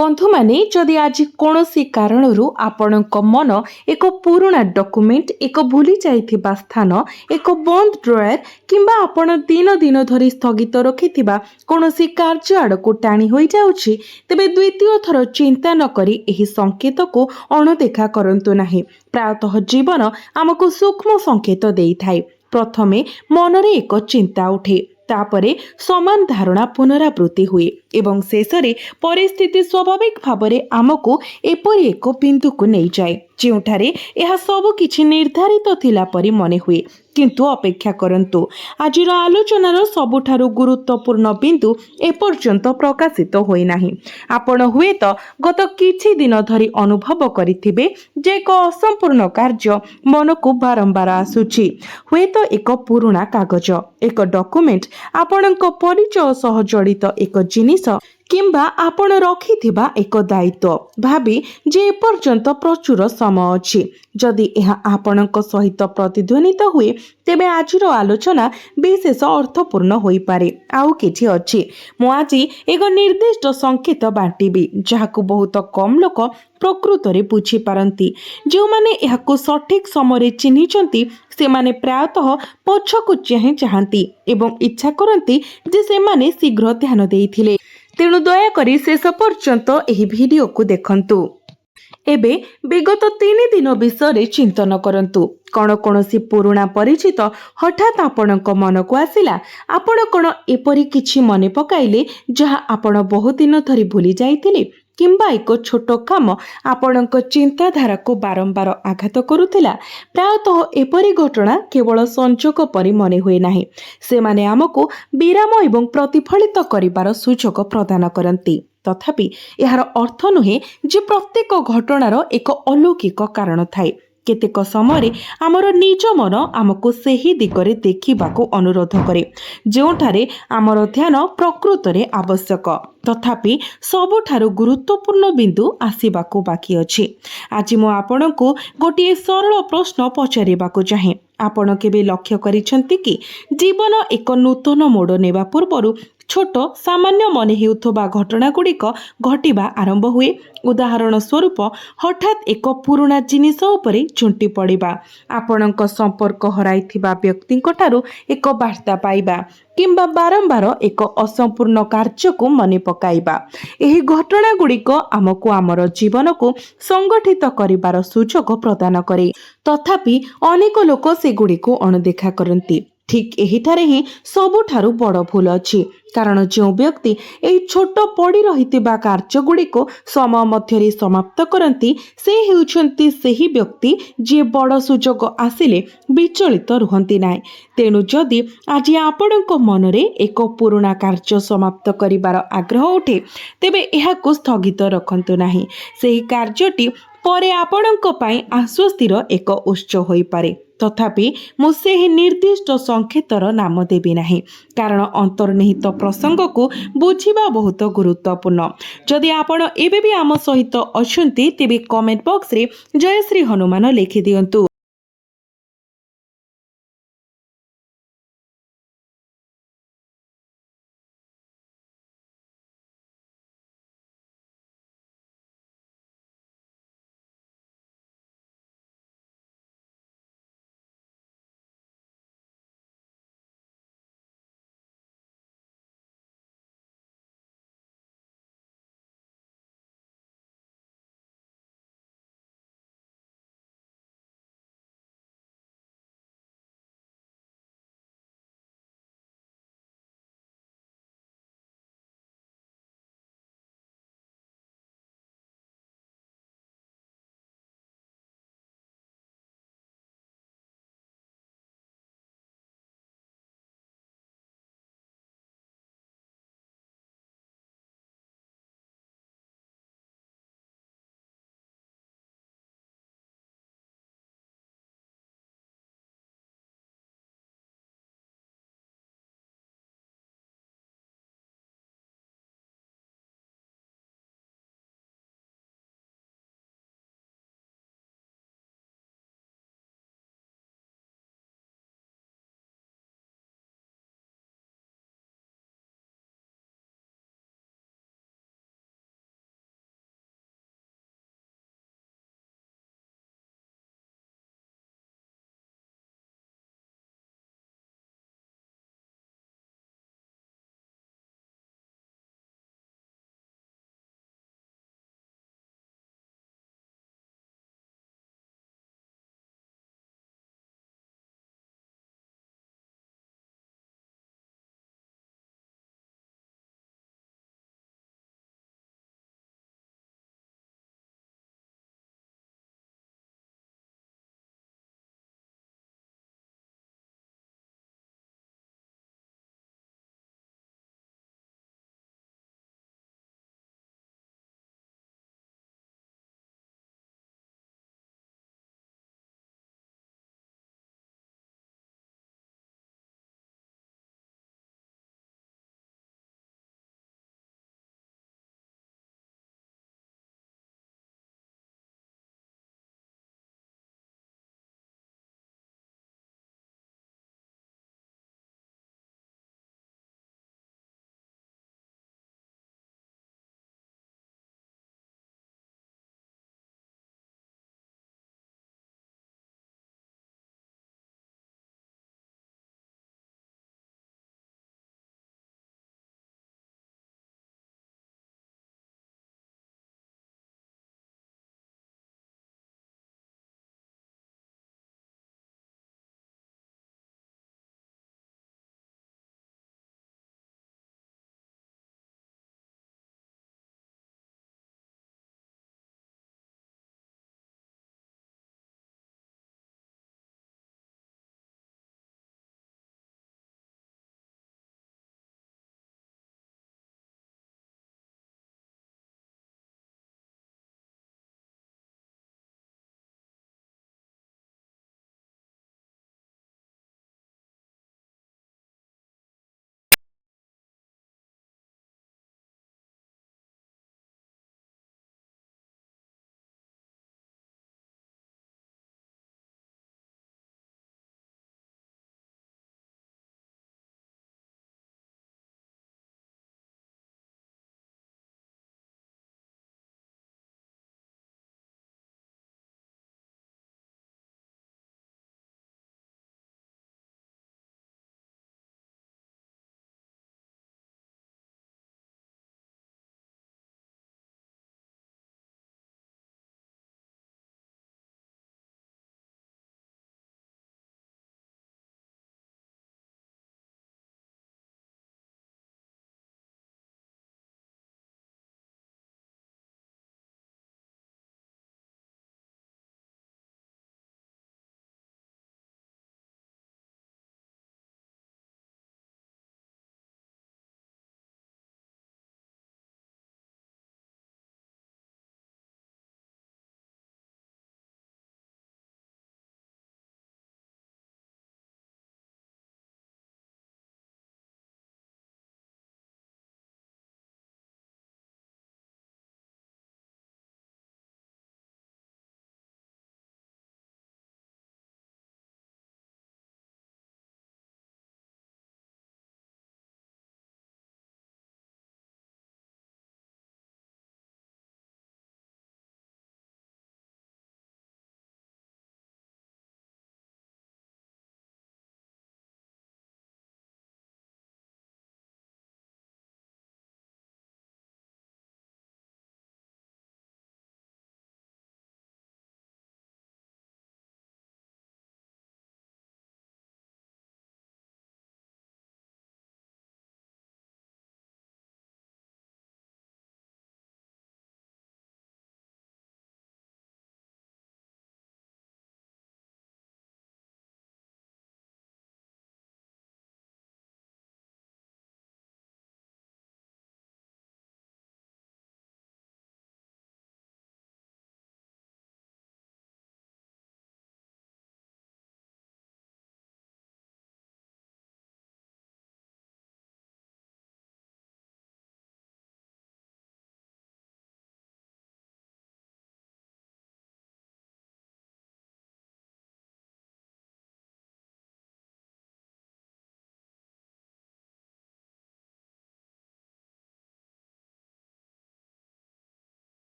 बंधु माने जदि आज कौनसी कारणरू आपणक मन एक पुराना डॉक्यूमेंट एक भूली जाइथिबा स्थान एक बंद ड्रॉयर किंबा आपण दिन दिन धरी स्थगित रखिथिबा कौनसी कार्य आड़को टाणी होई जाउछि तेबे द्वितीय थर चिंता न करी एही संकेत को अणदेखा करंतु नाही। प्रायतः जीवन आमको सूक्ष्म संकेत देइथाय। प्रथमे मनरे एक चिंता उठे, तापरे समान धारणा पुनरावृत्ति हुए एवं शेषरे परिस्थिति स्वाभाविक भावरे आमको एपरि एक बिंदु को नहीं जाए जोठारे यह सब किछि निर्धारित थिला परि मने हुए। किंतु अपेक्षा करंतु, आजिर आलोचनार सबुठारु गुरुत्वपूर्ण बिंदु एपर्यंत प्रकाशित होई नाही। आपण हुएत गत किछि दिन धरी अनुभव करिथिबे जे एक असंपूर्ण कार्य मन को बारंबार आसुछि। हुएत एक पुराना कागज, एक डॉक्यूमेंट, आपणक परिचय सह जड़ित एक जिनिस किंबा आपण रखिथिबा एक दायित्व भाबी जे एपर्यंत प्रचुर समय अछि। जदि यह आपणक सहित प्रतिध्वनित हुए तेबे आजिर आलोचना विशेष अर्थपूर्ण होई पारे। आउ किछि अछि, मु आजि एक निर्दिष्ट संकेत बांटिबी जहाकु बहुत कम लोक प्रकृत रे बुझी पारंती। जो माने यहाकु सठिक समय चिन्हिचंती सेमाने प्रायतः पछकु चाहती एवं इच्छा करती जे सेमाने शीघ्र ध्यान देइथिले। तेणु दयाकरी शेष पर्यंत एही वीडियो को देखंतु। एबे विगत 3 दिन विषय चिंतन करंतु। कौन कौनसी पुराना परिचित हठात आपणक मन को आसिला? आपण कौन एपरी किछि मने पकाइले जहा आपण बहुत दिन धरी भूली जाइथिले? किंबा एक छोट काम आपणक चिंताधारा को बारंबार आघात करुथिला? प्रायतः एपरी घटना केवल संजोग परि मने हुए नाही, सेमाने आमको विराम एवं प्रतिफलित करिबार सुजोग प्रदान करंती। तथापि यार अर्थ नुहे जे प्रत्येक घटनार एक अलौकिक कारण थाए। केतेक समय आमर निज मन आमको सही दिगरे देखिबाको अनुरोध करे जोठारे आमर ध्यान प्रकृत रे आवश्यक। तथापि सबुठारु गुरुत्वपूर्ण बिंदु आसीबाको बाकी अछि। आज मु आपनकु गोटिए सरल प्रश्न पचारिबाको चाहे। आपण केबे लक्ष्य करिसंती कि जीवन एक नूतन मोड़ नेबा पूर्वरु छोट सामान्य मन हेउथबा घटना गुड़िक घटिबा आरंभ हुए? उदाहरण स्वरूप हठात एक पुराना जिनिस उपरे झुंटी पड़िबा, आपणक संपर्क हराइथिबा व्यक्तिंक ठारू एक वार्ता पाइबा किंबा बारंबार एक असंपूर्ण कार्य को मने पकाइबा। एही घटना गुड़िक आमको आमर जीवन को संगठित करिबार सुजोग प्रदान करे। तथापि अनेक लोक से गुड़िक अणदेखा करती। ठीक एहिठारे ही सबुठारु बड़ भूल अछि, कारण जो व्यक्ति एही छोट पड़ी रहितिबा कार्य गुड़िक समय मध्यरे समाप्त करती से हेउछंती सेही व्यक्ति जे बड़ सुजोग आसिले विचलित रुहंती नाही। तेणु जदि आज आपणक मनरे एक पुराना कार्य समाप्त करिबार आग्रह उठे तेबे एहाको स्थगित रखंतु नाही। सेही कार्यटी परे आपणक पई आश्वस्तिर एक उत्स होई पारे। तथापि मु सेही निर्दिष्ट संकेतर नाम देबी नाही, कारण अंतर्निहित प्रसंग को बुझिबा बहुत गुरुत्वपूर्ण। जदि आपण एबे भी आम सहित अछंती तेबे कमेंट बॉक्स रे जय श्री हनुमान लिखि दियंतु।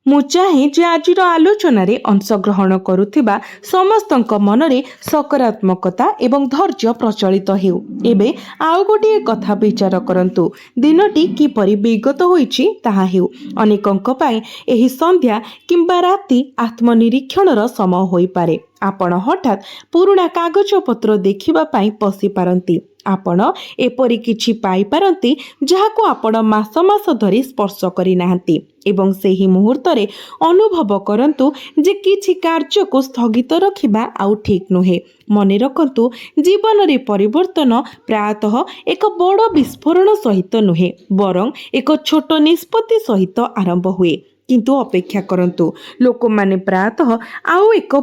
ମୁଁ ଚାହେଁ ଯେ ଆଜିର ଆଲୋଚନାରେ ଅଂଶଗ୍ରହଣ କରୁଥିବା ସମସ୍ତଙ୍କ ମନରେ ସକାରାତ୍ମକତା ଏବଂ ଧୈର୍ଯ୍ୟ ପ୍ରଚଳିତ ହେଉ। ଏବେ ଆଉ ଗୋଟିଏ କଥା ବିଚାର କରନ୍ତୁ, ଦିନଟି କିପରି ବିଗତ ହୋଇଛି ତାହା ହେଉ। ଅନେକଙ୍କ ପାଇଁ ଏହି ସନ୍ଧ୍ୟା କିମ୍ବା ରାତି ଆତ୍ମନିରୀକ୍ଷଣର ସମୟ ହୋଇପାରେ। ଆପଣ ହଠାତ୍ ପୁରୁଣା କାଗଜପତ୍ର ଦେଖିବା ପାଇଁ ବସିପାରନ୍ତି। ଆପଣ ଏପରି କିଛି ପାଇପାରନ୍ତି ଯାହାକୁ ଆପଣ ମାସ ମାସ ଧରି ସ୍ପର୍ଶ କରିନାହାନ୍ତି ଏବଂ ସେହି ମୁହୂର୍ତ୍ତରେ ଅନୁଭବ କରନ୍ତୁ ଯେ କିଛି କାର୍ଯ୍ୟକୁ ସ୍ଥଗିତ ରଖିବା ଆଉ ଠିକ୍ ନୁହେଁ। ମନେ ରଖନ୍ତୁ, ଜୀବନରେ ପରିବର୍ତ୍ତନ ପ୍ରାୟତଃ ଏକ ବଡ଼ ବିସ୍ଫୋରଣ ସହିତ ନୁହେଁ, ବରଂ ଏକ ଛୋଟ ନିଷ୍ପତ୍ତି ସହିତ ଆରମ୍ଭ ହୁଏ। କିନ୍ତୁ ଅପେକ୍ଷା କରନ୍ତୁ, ଲୋକମାନେ ପ୍ରାୟତଃ ଆଉ ଏକ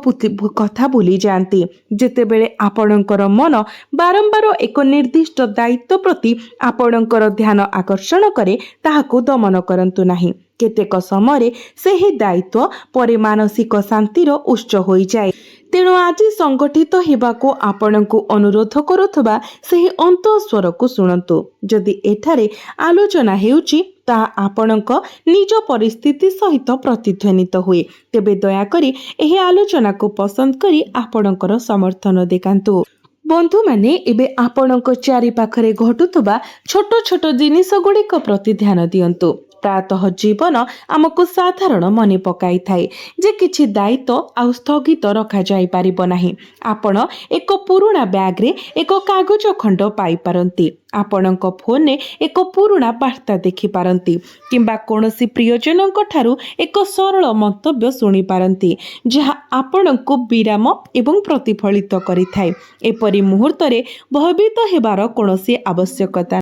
କଥା ଭୁଲି ଯାଆନ୍ତି। ଯେତେବେଳେ ଆପଣଙ୍କର ମନ ବାରମ୍ବାର ଏକ ନିର୍ଦ୍ଦିଷ୍ଟ ଦାୟିତ୍ୱ ପ୍ରତି ଆପଣଙ୍କର ଧ୍ୟାନ ଆକର୍ଷଣ କରେ, ତାହାକୁ ଦମନ କରନ୍ତୁ ନାହିଁ। କେତେକ ସମୟରେ ସେହି ଦାୟିତ୍ୱ ପରେ ମାନସିକ ଶାନ୍ତିର ଉତ୍ସ ହୋଇଯାଏ। ତେଣୁ ଆଜି ସଂଗଠିତ ହେବାକୁ ଆପଣଙ୍କୁ ଅନୁରୋଧ କରୁଥିବା ସେହି ଅନ୍ତଃସ୍ୱରକୁ ଶୁଣନ୍ତୁ। ଯଦି ଏଠାରେ ଆଲୋଚନା ହେଉଛି ତାହା ଆପଣଙ୍କ ନିଜ ପରିସ୍ଥିତି ସହିତ ପ୍ରତିଧ୍ୱନିତ ହୁଏ, ତେବେ ଦୟାକରି ଏହି ଆଲୋଚନାକୁ ପସନ୍ଦ କରି ଆପଣଙ୍କର ସମର୍ଥନ ଦେଖାନ୍ତୁ। ବନ୍ଧୁମାନେ, ଏବେ ଆପଣଙ୍କ ଚାରିପାଖରେ ଘଟୁଥିବା ଛୋଟ ଛୋଟ ଜିନିଷ ଗୁଡ଼ିକ ପ୍ରତି ଧ୍ୟାନ ଦିଅନ୍ତୁ। ପ୍ରାୟତଃ ଜୀବନ ଆମକୁ ସାଧାରଣ ମନେ ପକାଇଥାଏ ଯେ କିଛି ଦାୟିତ୍ୱ ଆଉ ସ୍ଥଗିତ ରଖାଯାଇପାରିବ ନାହିଁ। ଆପଣ ଏକ ପୁରୁଣା ବ୍ୟାଗ୍ରେ ଏକ କାଗଜ ଖଣ୍ଡ ପାଇପାରନ୍ତି, ଆପଣଙ୍କ ଫୋନ୍ରେ ଏକ ପୁରୁଣା ବାର୍ତ୍ତା ଦେଖିପାରନ୍ତି କିମ୍ବା କୌଣସି ପ୍ରିୟଜନଙ୍କ ଠାରୁ ଏକ ସରଳ ମନ୍ତବ୍ୟ ଶୁଣିପାରନ୍ତି ଯାହା ଆପଣଙ୍କୁ ବିରାମ ଏବଂ ପ୍ରତିଫଳିତ କରିଥାଏ। ଏପରି ମୁହୂର୍ତ୍ତରେ ଭୟଭୀତ ହେବାର କୌଣସି ଆବଶ୍ୟକତା